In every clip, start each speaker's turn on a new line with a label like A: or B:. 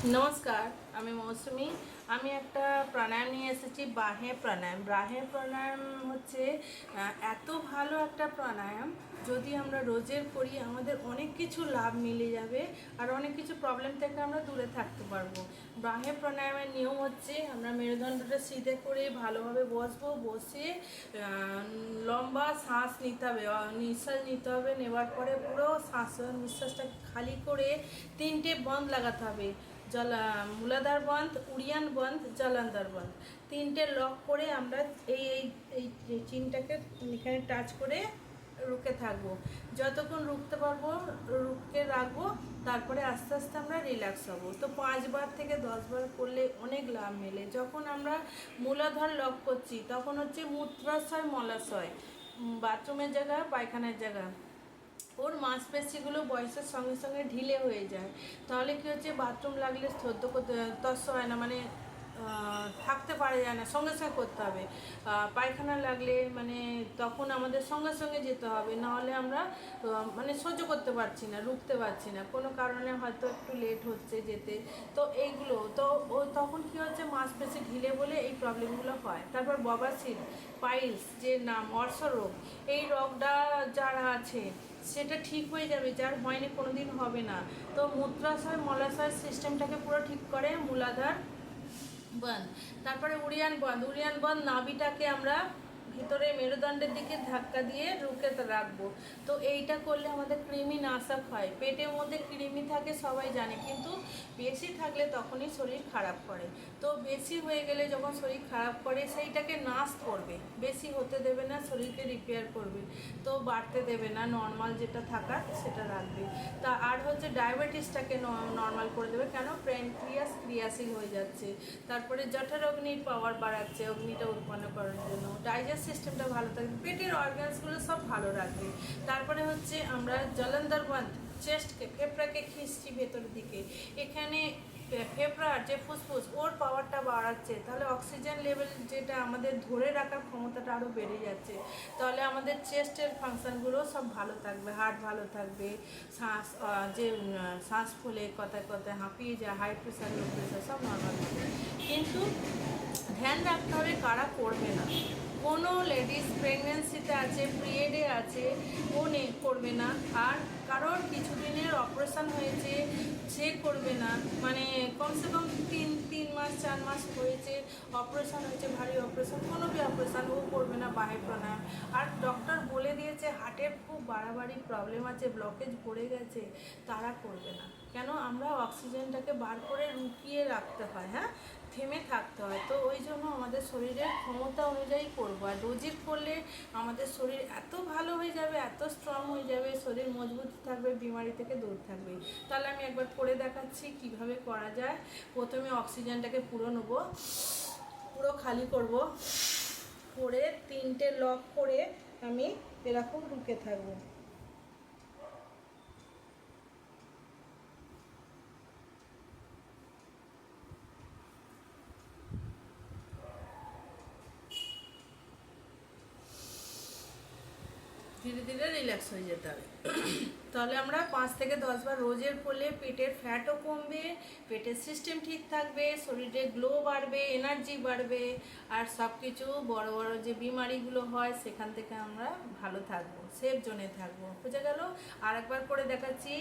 A: নমস্কার, আমি মৌসুমি। আমি একটা প্রাণায়াম নিয়ে এসেছি, বাহে প্রাণায়াম। বাহে প্রাণায়াম হচ্ছে এত ভালো একটা প্রাণায়াম, যদি আমরা রোজের করি আমাদের অনেক কিছু লাভ মিলে যাবে আর অনেক কিছু প্রবলেম থেকে আমরা দূরে থাকতে পারবো। বাহে প্রাণায়ামের নিয়ম হচ্ছে আমরা মেরুদণ্ডটা সিধে করে ভালোভাবে বসবো, বসে লম্বা শ্বাস নিতে হবে, নিঃশ্বাস নিতে হবে। নেওয়ার পরে পুরো নিঃশ্বাসটা খালি করে তিনটে বন্ধ লাগাতে হবে। মূলাধার বন্ধ, উড়িয়ান বন্ধ, জলান্তর বন্ধ, তিনটে লক করে আমরা এই এই এই চিনটাকে এখানে টাচ করে রুকে থাকবো। যতক্ষণ রুখতে পারবো রুকে রাখবো, তারপরে আস্তে আস্তে আমরা রিল্যাক্স হবো। তো 5 বার থেকে 10 বার করলে অনেক লাভ মেলে। যখন আমরা মূলাধার লক করছি তখন হচ্ছে মূত্রাশয় মলাশয়, বাথরুমের জায়গা, পায়খানার জায়গা, ওর মাংসপেশিগুলো বয়সের সঙ্গে সঙ্গে ঢিলে হয়ে যায়। তাহলে কী হচ্ছে, বাথরুম লাগলে সহ্য করতে তস্য হয় না, মানে থাকতে পারা যায় না, সঙ্গে সঙ্গে করতে হবে। পায়খানা লাগলে মানে তখন আমাদের সঙ্গে সঙ্গে যেতে হবে, নাহলে আমরা মানে সহ্য করতে পারছি না, রুখতে পারছি না, কোনো কারণে হয়তো একটু লেট হচ্ছে যেতে। তো এইগুলো তো ও তখন কী হচ্ছে, মাংসপেশি ঢিলে বলে এই প্রবলেমগুলো হয়। তারপর ববাসির, পাইলস যে নাম, অর্শরোগ, এই রোগটা যারা আছে সেটা ঠিক হয়ে যাবে, যার হয়নি কোনো দিন হবে না। তো মূত্রাশয় মলাশয় সিস্টেমটাকে পুরো ঠিক করে মূলাধার বন্ধ। তারপরে উড়িয়ান বন্ধ, উড়িয়ান বন্ধ, নাভিটাকে আমরা ভিতরে মেরুদণ্ডের দিকে ধাক্কা দিয়ে রুকে রাখবো। তো এইটা করলে আমাদের কৃমি নাশক হয়। পেটের মধ্যে কৃমি থাকে সবাই জানে, কিন্তু বেশি থাকলে তখনই শরীর খারাপ করে। তো বেশি হয়ে গেলে যখন শরীর খারাপ করে সেইটাকে নাশ করবে, বেশি হতে দেবে না, শরীরকে রিপেয়ার করবে। তো বাড়তে দেবে না, নর্মাল যেটা থাকার সেটা রাখবে। তা আর হচ্ছে ডায়াবেটিসটাকে নর্মাল করে দেবে, কেন প্যানক্রিয়াস ক্রিয়াশীল হয়ে যাচ্ছে। তারপরে জঠর অগ্নির পাওয়ার বাড়াচ্ছে, অগ্নিটা উৎপন্ন করার জন্য। ডাইজেস্ট সিস্টেমটা ভালো থাকবে, পেটের অর্গানসগুলো সব ভালো রাখবে। তারপরে হচ্ছে আমরা জলন্ধর বন্ধ, চেস্টকে, ফেফড়াকে খিঁচছি ভেতরের দিকে। এখানে ফেফড়ার যে ফুসফুস, ওর পাওয়ারটা বাড়াচ্ছে, তাহলে অক্সিজেন লেভেল যেটা আমাদের ধরে রাখার ক্ষমতাটা আরও বেড়ে যাচ্ছে। তাহলে আমাদের চেস্টের ফাংশানগুলো সব ভালো থাকবে, হার্ট ভালো থাকবে, শ্বাস যে শ্বাস ফলে কথায় কথায় হাঁপিয়ে যায়, হাই প্রেশার লো প্রেশার সব নর্মাল হবে। কিন্তু ধ্যান রাখতে হবে কারা করবে না। কোনো লেডিস প্রেগনেন্সিতে আছে, পিরিয়ডে আছে, ও করবে না। আর কারোর কিছুদিনের অপারেশন হয়েছে সে করবে না, মানে কমসে কম তিন মাস 4 মাস হয়েছে, অপারেশন হয়েছে, ভারী অপারেশন, কোনো বি অপারেশন, ও করবে না বাহে প্রাণায়াম। আর ডক্টর বলে দিয়েছে হার্টের খুব বাড়াবাড়ি প্রবলেম আছে, ব্লকেজ পড়ে গেছে, তারা করবে না। কেন, আমরা অক্সিজেনটাকে বার করে রুকিয়ে রাখতে হয়, হ্যাঁ, থেমে থাকতে হয়। তো ওই জন্য আমাদের শরীরের ক্ষমতা অনুযায়ী করবো। আর রোজই করলে আমাদের শরীর এত ভালো হয়ে যাবে, এত স্ট্রং হয়ে যাবে, শরীর মজবুত থাকবে, বিমারি থেকে দূর থাকবে। তাহলে আমি একবার করে দেখাচ্ছি কিভাবে করা যায়। প্রথমে অক্সিজেনটাকে পুরো নেবো, পুরো খালি করব, করে তিনটে লক করে আমি এরকম রুকে থাকবো। ধীরে ধীরে রিল্যাক্স হয়ে যেতে হবে। তাহলে আমরা 5 থেকে 10 বার রোজের করলে পেটের ফ্যাটও কমবে, পেটের সিস্টেম ঠিক থাকবে, শরীরে গ্লো বাড়বে, এনার্জি বাড়বে, আর সব কিছু বড় বড় যে বিমারিগুলো হয় সেখান থেকে আমরা ভালো থাকবো, সেফ জোনে থাকবো। বুঝে গেল? আর একবার করে দেখাচ্ছি।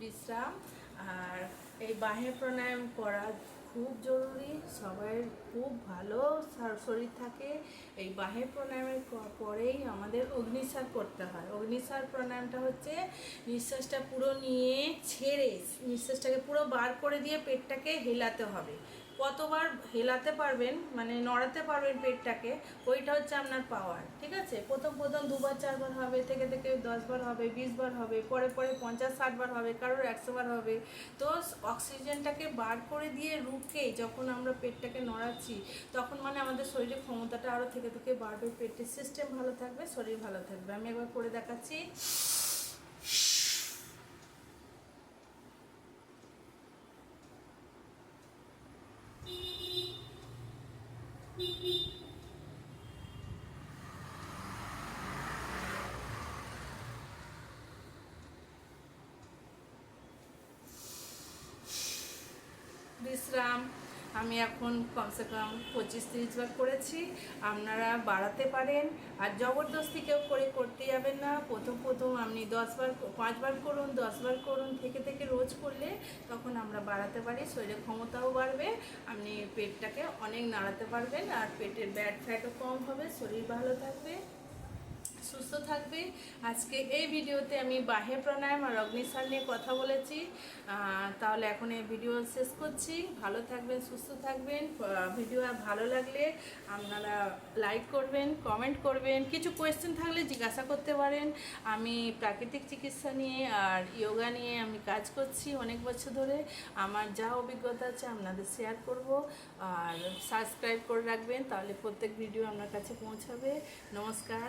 A: বিশ্রাম। আর এই বাহে প্রাণায়াম করা খুব জরুরি, সবাই খুব ভালো শরীর থাকে। এই বাহে প্রাণায়ামের পরেই আমাদের অগ্নিসার করতে হয়। অগ্নিসার প্রাণায়ামটা হচ্ছে নিঃশ্বাসটা পুরো নিয়ে ছেড়ে নিঃশ্বাসটাকে পুরো বার করে দিয়ে পেটটাকে হেলাতে হবে। কতবার হেলাতে পারবেন, মানে নড়াতে পারবেন পেটটাকে, ওইটা হচ্ছে আপনার পাওয়ার। ঠিক আছে, প্রথম 2বার 4বার হবে, থেকে থেকে 10 বার হবে, 20 বার হবে, পরে পরে 50-60 বার হবে, কারোর 100 বার হবে। তো অক্সিজেনটাকে বার করে দিয়ে রুখে যখন আমরা পেটটাকে নড়াচ্ছি, তখন মানে আমাদের শরীরের ক্ষমতাটা আরও থেকে থেকে বাড়বে, পেটের সিস্টেম ভালো থাকবে, শরীর ভালো থাকবে। আমি একবার করে দেখাচ্ছি। বিশ্রাম। আমি এখন কমসে কম 25-30 বার করেছি। আপনারা বাড়াতে পারেন, আর জবরদস্তি কেউ করতে যাবেন না। প্রথম প্রথম আপনি 5 বার করুন, 10 বার করুন, থেকে থেকে রোজ করলে তখন আমরা বাড়াতে পারি, শরীরের ক্ষমতাও বাড়বে, আপনি পেটটাকে অনেক নাড়াতে পারবেন, আর পেটের ব্যাড ফ্যাটও কম হবে, শরীর ভালো থাকবে, সুস্থ থাকবে। আজকে এই ভিডিওতে আমি বাহে প্রাণায়াম আর অগ্নিসার নিয়ে কথা বলেছি। তাহলে এখন এই ভিডিও শেষ করছি। ভালো থাকবেন, সুস্থ থাকবেন। ভিডিও ভালো লাগলে আপনারা লাইক করবেন, কমেন্ট করবেন, কিছু কোয়েশ্চেন থাকলে জিজ্ঞাসা করতে পারেন। আমি প্রাকৃতিক চিকিৎসা নিয়ে আর যোগা নিয়ে আমি কাজ করছি অনেক বছর ধরে। আমার যা অভিজ্ঞতা আছে আপনাদের শেয়ার করব, আর সাবস্ক্রাইব করে রাখবেন, তাহলে প্রত্যেক ভিডিও আপনার কাছে পৌঁছাবে। নমস্কার।